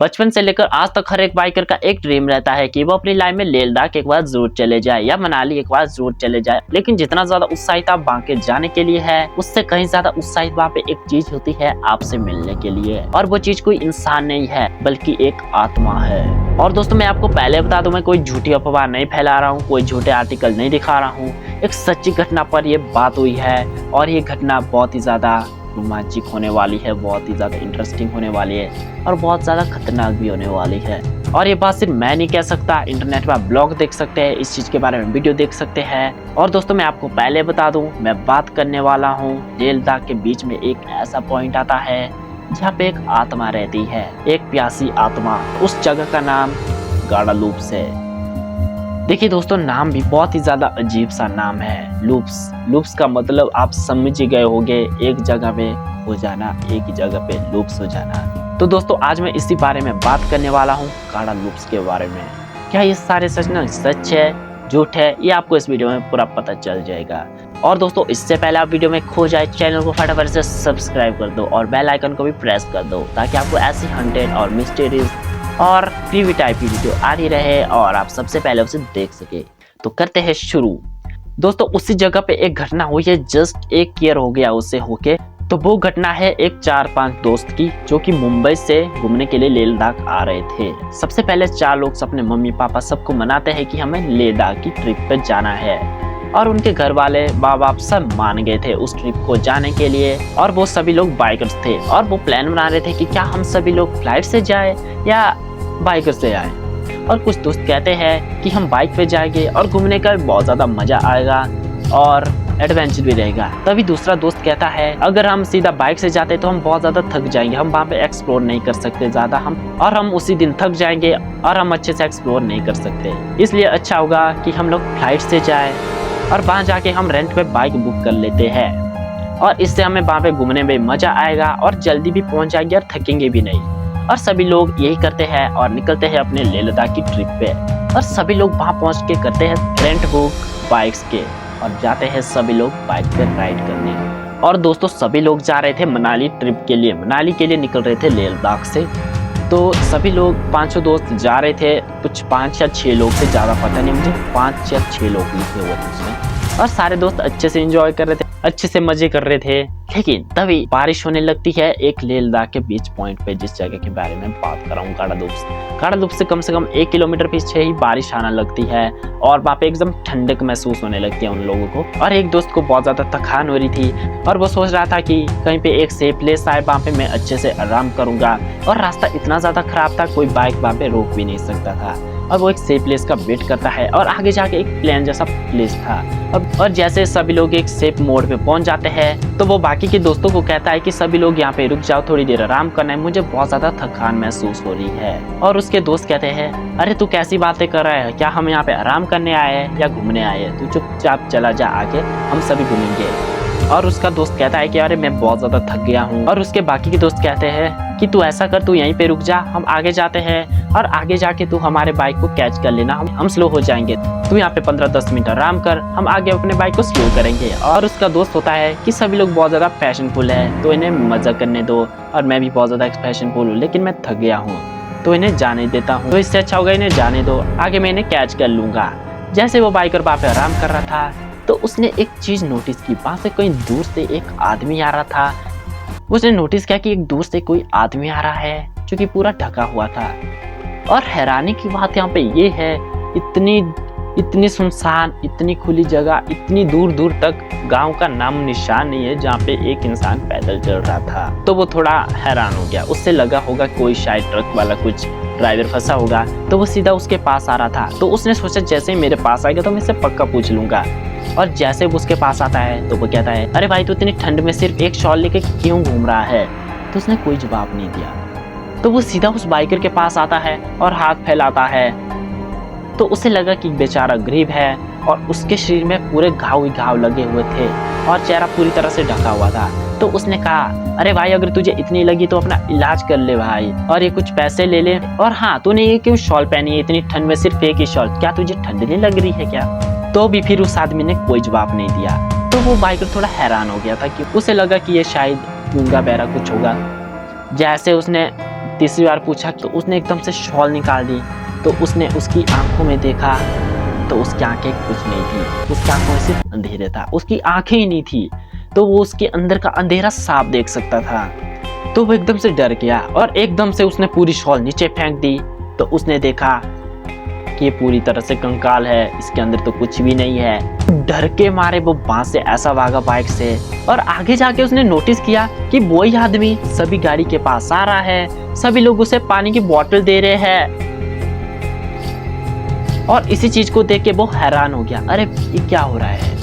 बचपन से लेकर आज तक हर एक बाइकर का एक ड्रीम रहता है कि वो अपनी लाइफ में लेह लद्दाख एक बार जरूर चले जाए या मनाली एक बार जरूर चले जाए। लेकिन जितना ज्यादा उत्साहित आप वहाँ के जाने के लिए है, उससे कहीं ज्यादा उत्साहित वहाँ पे एक चीज होती है आपसे मिलने के लिए, और वो चीज कोई इंसान नहीं है बल्कि एक आत्मा है। और दोस्तों मैं आपको पहले बता दूं, मैं कोई झूठी अफवाह नहीं फैला रहा हूँ, कोई झूठे आर्टिकल नहीं दिखा रहा हूँ। एक सच्ची घटना पर ये बात हुई है और ये घटना बहुत ही ज्यादा रोमांचक होने वाली है, बहुत ही ज्यादा इंटरेस्टिंग होने वाली है और बहुत ज्यादा खतरनाक भी होने वाली है। और ये बात सिर्फ मैं नहीं कह सकता, इंटरनेट पर ब्लॉग देख सकते हैं, इस चीज के बारे में वीडियो देख सकते हैं। और दोस्तों मैं आपको पहले बता दूं, मैं बात करने वाला हूँ लेह लद्दाख के बीच में एक ऐसा पॉइंट आता है जहाँ पे एक आत्मा रहती है, एक प्यासी आत्मा। उस जगह का नाम गाड़ालूप्स है। देखिए दोस्तों, नाम भी बहुत ही ज्यादा अजीब सा नाम है, लूप्स। लूप्स का मतलब आप समझ ही गए होंगे, एक जगह पे हो जाना, एक ही जगह पे लूप्स हो जाना। तो दोस्तों आज मैं इसी बारे में बात करने वाला हूँ, गाड़ालूप्स के बारे में। क्या ये सारे सच है झूठ है, ये आपको इस वीडियो में पूरा पता चल जाएगा। और दोस्तों इससे पहले आप वीडियो में खो जाए, चैनल को फटाफट से सब्सक्राइब कर दो और बेल आइकन को भी प्रेस कर दो, ताकि आपको ऐसी हंटेड और मिस्टीरियस और क्रीपी टाइप की वीडियो आ रही रहे और आप सबसे पहले उसे देख सके। तो करते हैं शुरू। दोस्तों उसी जगह पे एक घटना हुई है, जस्ट एक ईयर हो गया उसे होके। तो वो घटना है एक 4-5 दोस्त की, जो कि मुंबई से घूमने के लिए लेह लद्दाख आ रहे थे। सबसे पहले 4 लोग अपने मम्मी पापा सबको मनाते हैं कि हमें लेह लद्दाख की ट्रिप पे जाना है, और उनके घर वाले माँ बाप सब मान गए थे उस ट्रिप को जाने के लिए। और वो सभी लोग बाइकर्स थे और वो प्लान बना रहे थे कि क्या हम सभी लोग फ्लाइट से जाए या बाइकर से आए। और कुछ दोस्त कहते हैं कि हम बाइक पे जाएंगे और घूमने का बहुत ज्यादा मजा आएगा और एडवेंचर भी रहेगा। तभी दूसरा दोस्त कहता है अगर हम सीधा बाइक से जाते तो हम बहुत ज्यादा थक जाएंगे, हम वहाँ पे एक्सप्लोर नहीं कर सकते ज्यादा, हम उसी दिन थक जाएंगे और हम अच्छे से एक्सप्लोर नहीं कर सकते। इसलिए अच्छा होगा कि हम लोग फ्लाइट से जाए और वहाँ जाके हम रेंट पे बाइक बुक कर लेते हैं, और इससे हमें वहाँ पे घूमने में मजा आएगा और जल्दी भी पहुँच जाएंगे और थकेंगे भी नहीं। और सभी लोग यही करते हैं और निकलते हैं अपने लेह लद्दाख की ट्रिप पे। और सभी लोग वहाँ पहुँच के करते हैं रेंट बुक बाइक्स के और जाते हैं सभी लोग बाइक पे राइड करने। और दोस्तों सभी लोग जा रहे थे मनाली ट्रिप के लिए, मनाली के लिए निकल रहे थे लेह लद्दाख से। तो सभी लोग 5 दोस्त जा रहे थे, कुछ 5 या 6 लोग से, ज़्यादा पता नहीं मुझे, 5 या 6 लोग लिखे हुए थे उसमें। और सारे दोस्त अच्छे से एंजॉय कर रहे थे, अच्छे से मजे कर रहे थे। लेकिन तभी बारिश होने लगती है एक लेह लद्दाख के बीच पॉइंट पे, जिस जगह के बारे में बात कर रहा हूँ, गाड़ालूप्स से कम 1 किलोमीटर पीछे ही बारिश आने लगती है और वहाँ पे एकदम ठंडक महसूस होने लगती है उन लोगों को। और एक दोस्त को बहुत ज्यादा थकान हो रही थी और वो सोच रहा था कि कहीं पे एक सेफ प्लेस आए, वहाँ पे मैं अच्छे से आराम करूंगा। और रास्ता इतना ज्यादा खराब था, कोई बाइक वहाँ पे रोक भी नहीं सकता था। और वो एक सेफ प्लेस का वेट करता है और आगे जाके एक प्लेन जैसा प्लेस था। और जैसे सभी लोग एक सेफ मोड पे पहुंच जाते हैं, तो वो बाकी के दोस्तों को कहता है कि सभी लोग यहाँ पे रुक जाओ, थोड़ी देर आराम करना है, मुझे बहुत ज्यादा थकान महसूस हो रही है। और उसके दोस्त कहते हैं अरे तू कैसी बातें कर रहा है, क्या हम यहाँ पे आराम करने आए हैं या घूमने आए हैं, तू चुपचाप चला जा आगे, हम सभी घूमेंगे। और उसका दोस्त कहता है कि अरे मैं बहुत ज्यादा थक गया हूँ। और उसके बाकी के दोस्त कहते हैं कि तू ऐसा कर, तू यहीं पे रुक जा, हम आगे जाते हैं और आगे जाके तू हमारे बाइक को कैच कर लेना, हम स्लो हो जाएंगे, तू यहाँ पे 15-10 मिनट आराम कर, हम आगे अपने बाइक को स्लो करेंगे। और उसका दोस्त होता है कि सभी लोग बहुत ज्यादा पैशनफुल है, तो इन्हें मजा करने दो, और मैं भी बहुत ज्यादा पैशनफुल हूँ, लेकिन मैं थक गया हूँ तो इन्हें जाने देता हूँ, तो इससे अच्छा होगा इन्हें जाने दो, आगे मैं इन्हें कैच कर लूंगा। जैसे वो बाइकर वहाँ पे आराम कर रहा था, तो उसने एक चीज नोटिस की, वहां से कहीं दूर से एक आदमी आ रहा था। उसने नोटिस किया कि एक दूर से कोई आदमी आ रहा है जो कि पूरा ढका हुआ था। और हैरानी की बात यहाँ पे ये है, इतनी सुनसान, इतनी खुली जगह, इतनी दूर दूर तक गांव का नाम निशान नहीं है जहाँ पे एक इंसान पैदल चल रहा था। तो वो थोड़ा हैरान हो गया, उससे लगा होगा कोई शायद ट्रक वाला कुछ ड्राइवर फंसा होगा, तो वो सीधा उसके पास आ रहा था। तो उसने सोचा जैसे ही मेरे पास आएगा तो मैं इससे पक्का पूछ लूंगा। और जैसे वो उसके पास आता है तो वो कहता है अरे भाई तू इतनी ठंड में सिर्फ एक शॉल लेके क्यों घूम रहा है। तो उसने कोई जवाब नहीं दिया। तो वो सीधा उस बाइकर के पास आता है और हाथ फैलाता है। तो उसे लगा कि बेचारा गरीब है और उसके शरीर में पूरे घाव ही घाव लगे हुए थे और चेहरा पूरी तरह से ढका हुआ था। तो उसने कहा अरे भाई अगर तुझे इतनी लगी तो अपना इलाज कर ले भाई, और ये कुछ पैसे ले ले, और हाँ तूने ये क्यों शॉल पहनी है इतनी ठंड में, सिर्फ एक ही शॉल, क्या तुझे ठंड नहीं लग रही है क्या। तो भी फिर उस आदमी ने कोई जवाब नहीं दिया। तो वो बाइकर थोड़ा हैरान हो गया था कि उसे लगा कि ये शायद गूंगा बहरा कुछ होगा। जैसे उसने तीसरी बार पूछा तो उसने एकदम से शॉल निकाल दी। तो उसने उसकी आंखों में देखा तो उसकी आंखें कुछ नहीं थी, उसकी आंखों में सिर्फ अंधेरे था, उसकी आंखें ही नहीं थी। तो वो उसके अंदर का अंधेरा साफ देख सकता था। तो वो एकदम से डर गया और एकदम से उसने पूरी शॉल नीचे फेंक दी। तो उसने देखा कि ये पूरी तरह से कंकाल है, इसके अंदर तो कुछ भी नहीं है। डर के मारे वो वहां से ऐसा भागा बाइक से, और आगे जाके उसने नोटिस किया कि वही आदमी सभी गाड़ी के पास आ रहा है, सभी लोग उसे पानी की बोतल दे रहे हैं। और इसी चीज को देख के वो हैरान हो गया, अरे ये क्या हो रहा है।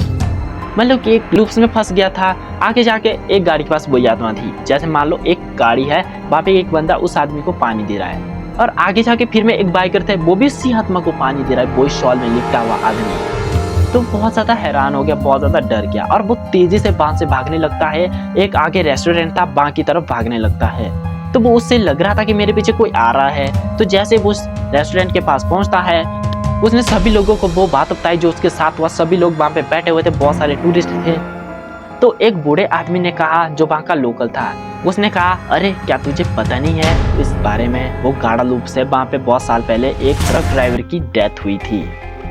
मतलब कि एक लूप्स में फंस गया था। आगे जाके एक गाड़ी के पास वही आत्मा थी, जैसे मान लो एक गाड़ी है, वहां पे एक बंदा उस आदमी को पानी दे रहा है, और आगे जाके फिर में एक बाइकर थे, वो भी उसी आत्मा को पानी दे रहा है, वही शॉल में लिपटा हुआ आदमी। तो बहुत ज्यादा हैरान हो गया, बहुत ज्यादा डर गया, और वो तेजी से वहां से भागने लगता है। एक आगे रेस्टोरेंट था, वहां की तरफ भागने लगता है। तो वो उससे लग रहा था कि मेरे पीछे कोई आ रहा है। तो जैसे वो उस रेस्टोरेंट के पास पहुंचता है, उसने सभी लोगों को वो बात बताई जो उसके साथ हुआ। सभी लोग वहां पे बैठे हुए थे, बहुत सारे टूरिस्ट थे। तो एक बूढ़े आदमी ने कहा, जो वहां का लोकल था, उसने कहा, अरे क्या तुझे पता नहीं है इस बारे में, वो गाड़ालूप से वहां पे बहुत साल पहले एक ट्रक ड्राइवर की डेथ हुई थी।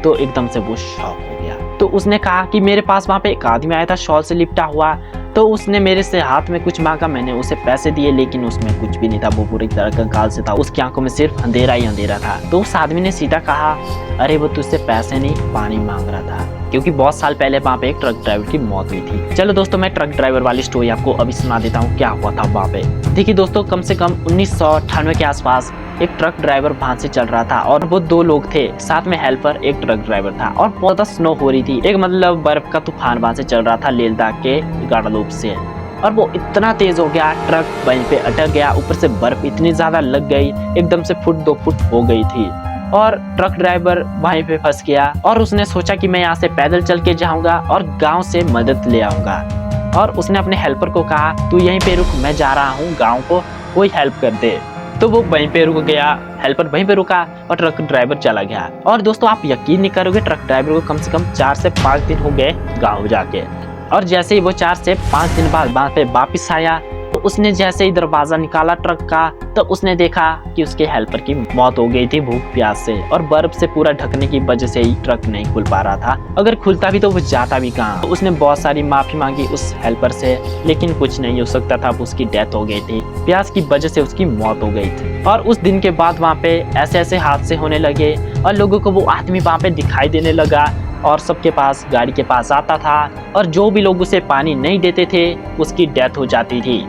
तो एकदम से वो शॉक हो गया। तो उसने कहा कि मेरे पास वहां पे एक आदमी आया था शॉल से लिपटा हुआ, तो उसने मेरे से हाथ में कुछ मांगा, मैंने उसे पैसे दिए, लेकिन उसमें कुछ भी नहीं था, वो पूरी तरह कंकाल से था, उसकी आंखों में सिर्फ अंधेरा ही अंधेरा था। तो उस आदमी ने सीधा कहा, अरे वो तुझसे पैसे नहीं पानी मांग रहा था, क्योंकि बहुत साल पहले वहाँ पे एक ट्रक ड्राइवर की मौत हुई थी। चलो दोस्तों, मैं ट्रक ड्राइवर वाली स्टोरी आपको अभी सुना देता हूँ क्या हुआ था वहाँ पे। देखिए दोस्तों, कम से कम 1998 के आसपास एक ट्रक ड्राइवर वहां से चल रहा था, और वो 2 लोग थे, साथ में हेल्पर एक ट्रक ड्राइवर था, और बहुत ज्यादा स्नो हो रही थी, एक मतलब बर्फ का तूफान वहां से चल रहा था लेह लद्दाख के गाड़ालूप से। और वो इतना तेज हो गया, ट्रक वहीं पे अटक गया, ऊपर से बर्फ इतनी ज्यादा लग गई, एकदम से 1-2 फुट हो गई थी, और ट्रक ड्राइवर वहीं पे फंस गया। और उसने सोचा कि मैं यहाँ से पैदल चल के जाऊंगा और गांव से मदद ले आऊंगा। और उसने अपने हेल्पर को कहा, तू यहीं पे रुक, मैं जा रहा हूँ गाँव को, कोई हेल्प कर दे। तो वो वहीं पे रुक गया, हेल्पर वहीं पे रुका, और ट्रक ड्राइवर चला गया। और दोस्तों, आप यकीन नहीं करोगे, ट्रक ड्राइवर को कम से कम 4 से 5 दिन हो गए गाँव जाके। और जैसे ही वो 4 से 5 दिन बाद वहां पे वापिस आया, तो उसने जैसे ही दरवाजा निकाला ट्रक का, तो उसने देखा कि उसके हेल्पर की मौत हो गई थी भूख प्यास से, और बर्फ से पूरा ढकने की वजह से ही ट्रक नहीं खुल पा रहा था। अगर खुलता भी तो वो जाता भी कहाँ। तो उसने बहुत सारी माफी मांगी उस हेल्पर से, लेकिन कुछ नहीं हो सकता था, उसकी डेथ हो गई थी, प्यास की वजह से उसकी मौत हो गई थी। और उस दिन के बाद वहाँ पे ऐसे ऐसे हादसे होने लगे, और लोगों को वो आदमी वहाँ पे दिखाई देने लगा, और सबके पास गाड़ी के पास आता था, और जो भी लोग उसे पानी नहीं देते थे उसकी डेथ हो जाती थी,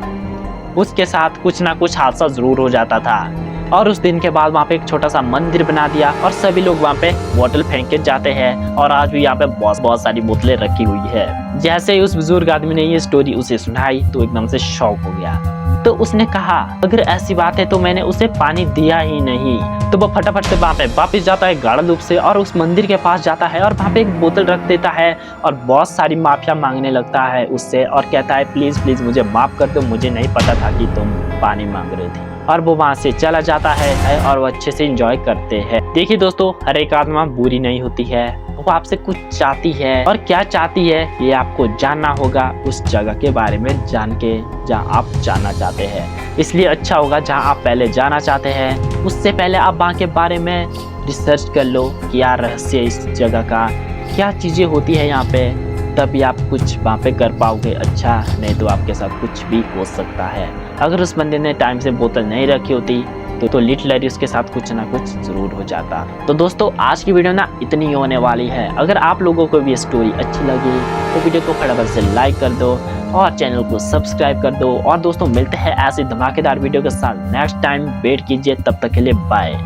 उसके साथ कुछ ना कुछ हादसा जरूर हो जाता था। और उस दिन के बाद वहाँ पे एक छोटा सा मंदिर बना दिया, और सभी लोग वहाँ पे बोतल फेंक के जाते हैं, और आज भी यहाँ पे बहुत सारी बोतलें रखी हुई है। जैसे ही उस बुजुर्ग आदमी ने ये स्टोरी उसे सुनाई, तो एकदम से शॉक हो गया। तो उसने कहा, अगर ऐसी बात है तो मैंने उसे पानी दिया ही नहीं। तो वो फटाफट से वहाँ पे वापस जाता है गाड़ालूप से, और उस मंदिर के पास जाता है, और वहाँ पे एक बोतल रख देता है, और बहुत सारी माफिया मांगने लगता है उससे, और कहता है, प्लीज प्लीज मुझे माफ कर दो, मुझे नहीं पता था कि तुम पानी मांग रहे थे। और वो वहाँ से चला जाता है, और वो अच्छे से एंजॉय करते हैं। देखिए दोस्तों, हर एक आत्मा बुरी नहीं होती है, वो आपसे कुछ चाहती है, और क्या चाहती है ये आपको जानना होगा उस जगह के बारे में जान के जहाँ आप जाना चाहते हैं। इसलिए अच्छा होगा जहाँ आप पहले जाना चाहते हैं, उससे पहले आप वहाँ के बारे में रिसर्च कर लो, क्या रहस्य इस जगह का, क्या चीजें होती है यहाँ पे, तभी आप कुछ वहाँ पे कर पाओगे अच्छा, नहीं तो आपके साथ कुछ भी हो सकता है। अगर उस बंदे ने टाइम से बोतल नहीं रखी होती तो लिटरली उसके साथ कुछ ना कुछ जरूर हो जाता। तो दोस्तों, आज की वीडियो ना इतनी होने वाली है। अगर आप लोगों को भी स्टोरी अच्छी लगी तो वीडियो को फटाफट से लाइक कर दो, और चैनल को सब्सक्राइब कर दो। और दोस्तों, मिलते हैं ऐसे धमाकेदार वीडियो के साथ नेक्स्ट टाइम। वेट कीजिए, तब तक के लिए बाय।